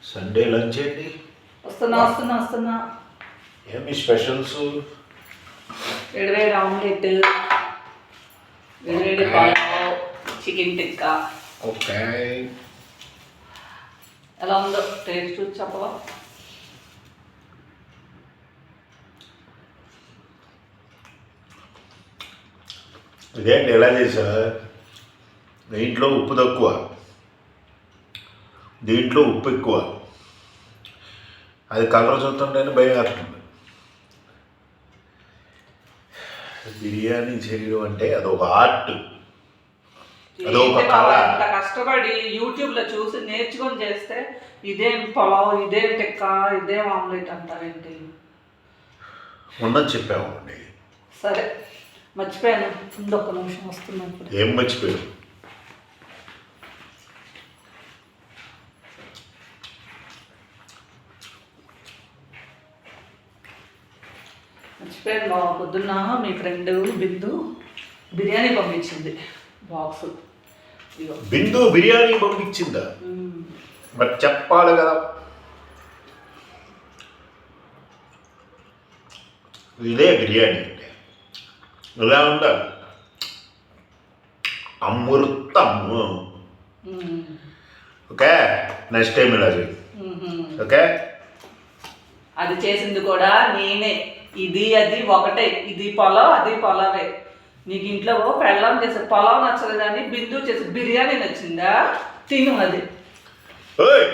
Sunday lunch ఏంటి? వస్తున్నా ఏమి స్పెషల్స్? వేడివేడి ఆమ్లెట్, వేడివేడి పలావ్, చికెన్ టిక్కా. ఓకే. ఎలా ఉందో టేస్ట్ చూసి చెప్పవా? ఇదేంటి ఎలా చేసా? దీంట్లో ఉప్పు తక్కువ, దీంట్లో ఉప్పు ఎక్కువ. అది కలర్ చూస్తుంటేనే భయం వేస్తుంది. బిర్యానీ చేయడం అంటే అదొక ఆర్ట్, అదొక కళ. అంత కష్టపడి యూట్యూబ్లో చూసి నేర్చుకొని చేస్తే ఇదేం పలావ్, ఇదేం టిక్కా, ఇదేం ఆమ్లెట్ అంటారేంటి? ఉన్నది చెప్పామండి. సరే మర్చిపోయాను, ఇంకొక నిమిషం వస్తున్నాను ఇప్పుడు. ఏం మర్చిపోయావు? మర్చిపోయాను మా పొద్దున్న మీ ఫ్రెండ్ బిందు బిర్యానీ పంపించింది బాక్స్. బిందు బిర్యానీ పంపించిందా? మరి చెప్పాలి కదా. ఇదే బిర్యానీ అంటే ఇలా ఉండాలి, అమృతము. ఓకే, నెక్స్ట్ టైం ఇలా చేయి. ఓకే, అది చేసింది కూడా నేనే. ఇది అది ఒకటే, ఇది పొలావ్ అది పొలావే. నీకు ఇంట్లో పెళ్ళం చేసే పొలావ్ నచ్చదు కానీ బిందు చేసే బిర్యానీ నచ్చిందా? తిను అది. ఓయ్